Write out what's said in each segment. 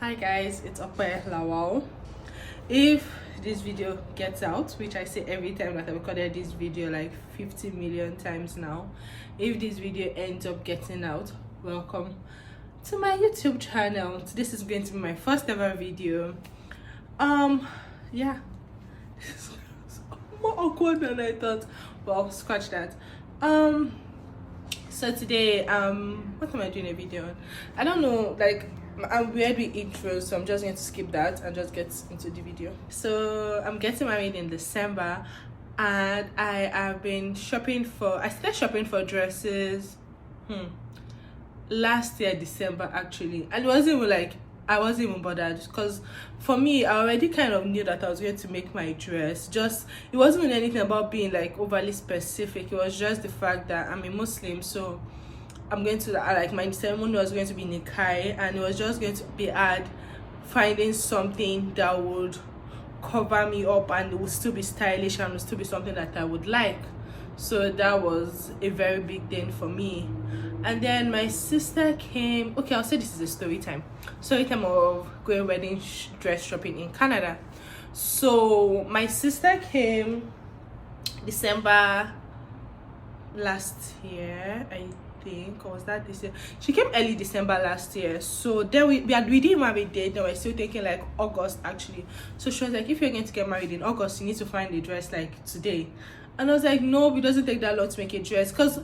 Hi guys, it's Ope Lawal. If this video gets out, which I say every time that I recorded this video like 50 million times now, if this video ends up getting out, welcome to my YouTube channel. This is going to be my first ever video. Yeah, it's more awkward than I thought. Well, scratch that. So today, what am I doing a video on? I don't know, like I'm weird with intros, so I'm just going to skip that and just get into the video. So I'm getting married in December, and I started shopping for dresses last year December actually, and it wasn't even like I wasn't even bothered, because for me I already kind of knew that I was going to make my dress. Just it wasn't even anything about being like overly specific. It was just the fact that I'm a Muslim, so I'm going to like my ceremony was going to be Nikai, and it was just going to be hard finding something that would cover me up and it would still be stylish and would still be something that I would like. So that was a very big thing for me. And then my sister came. Okay, I'll say this is a story time of going wedding dress shopping in Canada. So my sister came December last year, I think, or was that this year? She came early December last year. So then we didn't marry date. Then we're still thinking like August actually. So she was like, if you're going to get married in August, you need to find a dress like today. And I was like, no, it doesn't take that long to make a dress. Because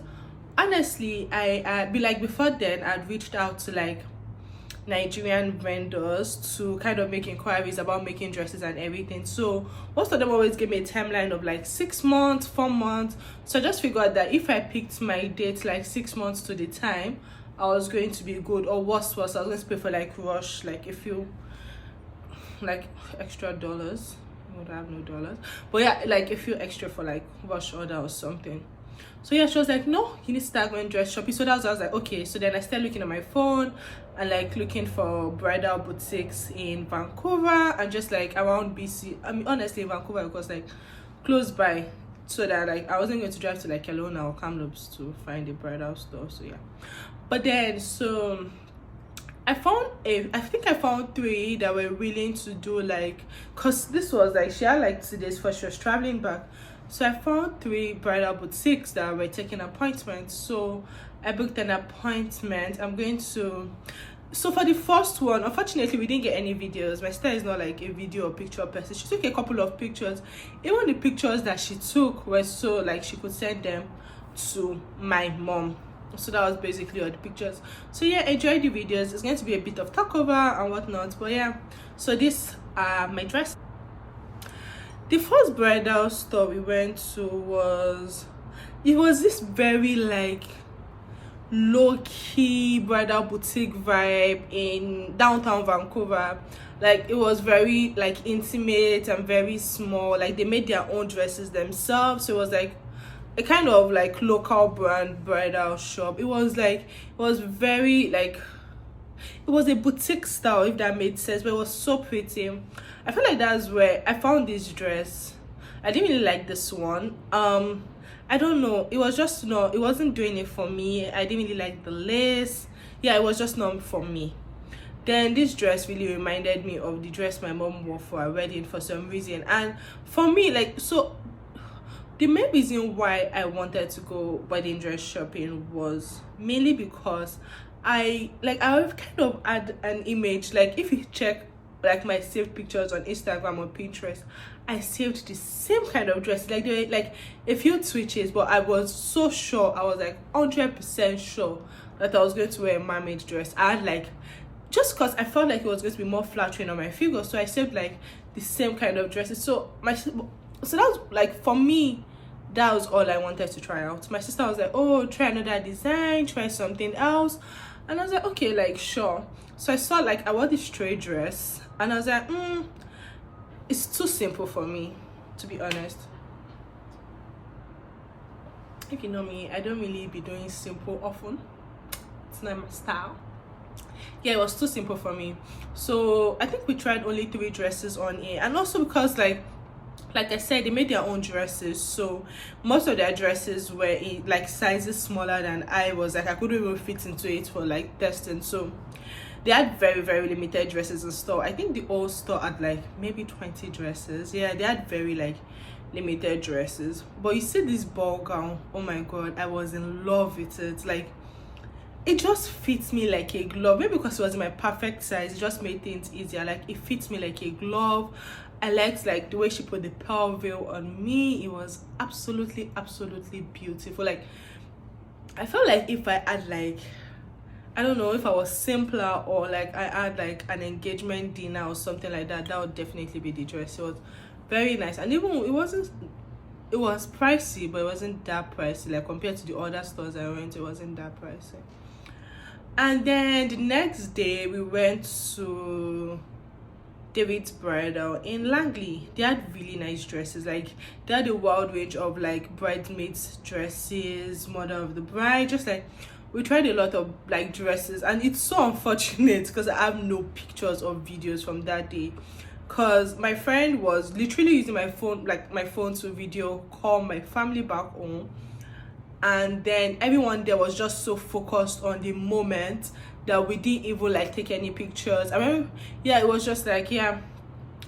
honestly, I be like, before then I'd reached out to like Nigerian vendors to kind of make inquiries about making dresses and everything. So most of them always give me a timeline of like 6 months, 4 months. So I just figured that if I picked my date like 6 months to the time, I was going to be good. Or worse, I was going to pay for like rush, like a few like extra dollars. I would have no dollars, but yeah, like a few extra for like rush order or something. So yeah, she was like, no, you need to start going dress shopping. So that's why I was like, okay. So then I started looking on my phone and like looking for bridal boutiques in Vancouver and just like around BC. I mean, honestly, Vancouver was like close by, so that like I wasn't going to drive to like Kelowna or Kamloops to find a bridal store. So yeah, but then so I think I found 3 that were willing to do like, cause this was like she had like 2 days before she was traveling back. So I found 3 bridal boutiques that were taking appointments. So I booked an appointment. So for the first one, unfortunately we didn't get any videos. My sister is not like a video or picture person. She took a couple of pictures. Even the pictures that she took were so like she could send them to my mom. So that was basically all the pictures. So yeah, enjoy the videos. It's going to be a bit of talkover and whatnot, but yeah. So this my dress. The first bridal store we went to was this very like low-key bridal boutique vibe in downtown Vancouver. Like it was very like intimate and very small. Like they made their own dresses themselves. So it was like a kind of like local brand bridal shop. It was very like, it was a boutique style, if that made sense, but it was so pretty. I feel like that's where I found this dress. I didn't really like this one. I don't know, it was just it wasn't doing it for me. I didn't really like the lace. Yeah, it was just not for me. Then this dress really reminded me of the dress my mom wore for a wedding for some reason. And for me, like, so the main reason why I wanted to go wedding dress shopping was mainly because I kind of had an image. Like if you check like my saved pictures on Instagram or Pinterest, I saved the same kind of dress. Like there were like a few switches, but I was so sure, I was like 100% sure that I was going to wear a mermaid dress. I had like, just because I felt like it was going to be more flattering on my figure, so I saved like the same kind of dresses. So that was like, for me, that was all I wanted to try out. My sister was like, oh, try another design, try something else. And I was like, okay, like sure. So I saw like I wore this straight dress and I was like, it's too simple for me, to be honest. If you know me, I don't really be doing simple often. It's not my style. Yeah, it was too simple for me. So I think we tried only 3 dresses on it. And also because like I said, they made their own dresses, so most of their dresses were in like sizes smaller than I was. Like I couldn't even fit into it for like testing. So they had very, very limited dresses in store. I think the whole store had like maybe 20 dresses. Yeah, they had very like limited dresses. But you see this ball gown, oh my god, I was in love with it. Like, it just fits me like a glove. Maybe because it was in my perfect size, it just made things easier. Like, it fits me like a glove. I liked like the way she put the pearl veil on me. It was absolutely, absolutely beautiful. Like, I felt like if I had like, I don't know, if I was simpler, or like I had like an engagement dinner or something like that, that would definitely be the dress. It was very nice. And even it was pricey, but it wasn't that pricey. Like, compared to the other stores I went to, it wasn't that pricey. And then the next day we went to David's Bridal in Langley. They had really nice dresses. Like, they had a wide range of like bridesmaids dresses, mother of the bride, just like, we tried a lot of like dresses. And it's so unfortunate because I have no pictures or videos from that day, because my friend was literally using my phone, like my phone, to video call my family back home. And then everyone there was just so focused on the moment that we didn't even like take any pictures. I remember, yeah, it was just like, yeah,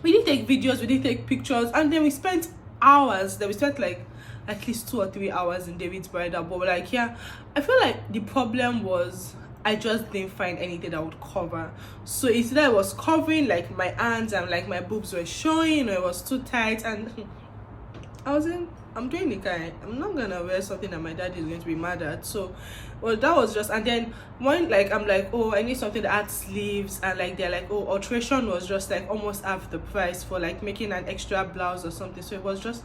we didn't take videos, we didn't take pictures. And then we spent hours, then we spent like at least 2 or 3 hours in David's Bridal. But like, yeah, I feel like the problem was I just didn't find anything that would cover. So it's either I was covering like my hands and like my boobs were showing, or it was too tight. And I'm doing the guy. I'm not gonna wear something that my dad is going to be mad at. So, well, that was just. And then when like I'm like, oh, I need something that had sleeves, and like they're like, oh, alteration was just like almost half the price for like making an extra blouse or something. So it was just,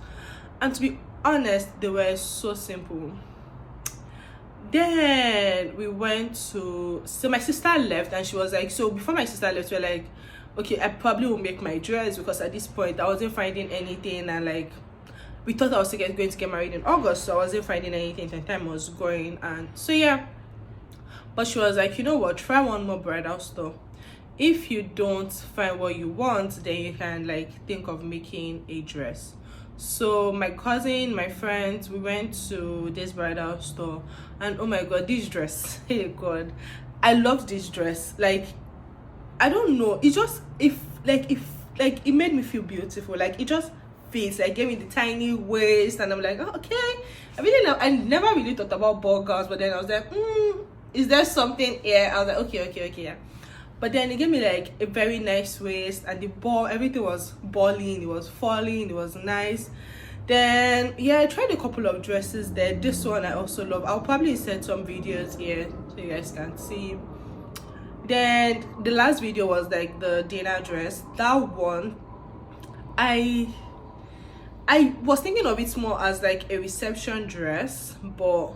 and to be honest, they were so simple. Then we went to, so my sister left, and she was like, so before my sister left, we were like, okay, I probably will make my dress, because at this point I wasn't finding anything. And like, we thought I was going to get married in August, so I wasn't finding anything, and time was going. And so yeah, but she was like, you know what, try one more bridal store. If you don't find what you want, then you can like think of making a dress. So my cousin, my friends, we went to this bridal store, and oh my god, this dress, hey god, I loved this dress. Like, I don't know, it just, if it made me feel beautiful. Like, it just fits, like, gave me the tiny waist, and I'm like, oh, okay. I never really thought about ball gowns, but then I was like, is there something here? I was like, okay, yeah. But then it gave me like a very nice waist, and the ball, everything was balling, it was falling, it was nice. Then yeah, I tried a couple of dresses there. This one I also love. I'll probably send some videos here so you guys can see. Then the last video was like the dinner dress. That one, I was thinking of it more as like a reception dress, but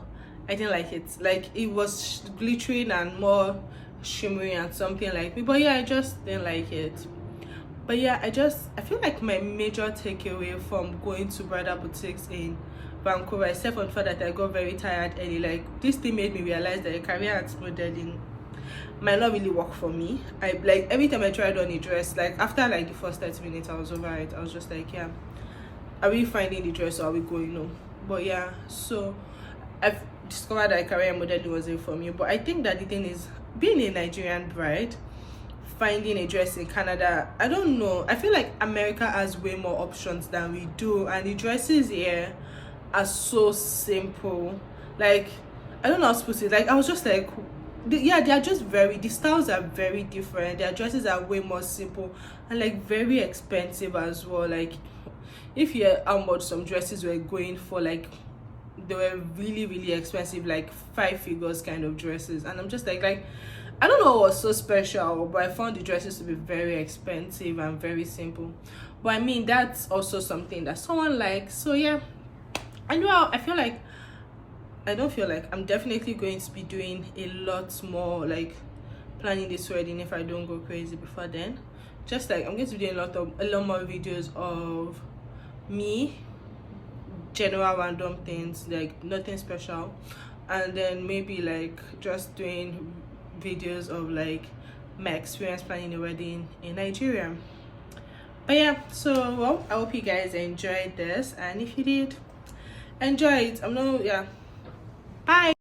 I didn't like it. Like, it was glittering and more shimmery and something like me. But yeah, I just didn't like it. But yeah, I feel like my major takeaway from going to bridal boutiques in Vancouver, except for the fact that I got very tired early, like, this thing made me realize that a career at modeling might not really work for me. I like, every time I tried on a dress, like after like the first 30 minutes I was over it. I was just like, yeah, are we finding the dress, or are we going? No. But yeah, so I've discovered that career modeling wasn't for me. But I think that the thing is, being a Nigerian bride, finding a dress in Canada, I don't know, I feel like America has way more options than we do, and the dresses here are so simple. Like, I don't know how to put it. Like, I was just like, yeah, they are just the styles are very different. Their dresses are way more simple and like very expensive as well. Like, if you hear how much some dresses were going for, like, they were really, really expensive, like 5 figures kind of dresses. And I'm just like I don't know what was so special, but I found the dresses to be very expensive and very simple. But I mean, that's also something that someone likes. So yeah, I know, I don't feel like I'm definitely going to be doing a lot more, like planning this wedding, if I don't go crazy before then. Just like, I'm going to be doing a lot more videos of me, general random things, like nothing special. And then maybe like just doing videos of like my experience planning a wedding in Nigeria. But yeah, so well, I hope you guys enjoyed this, and if you did enjoy it, bye.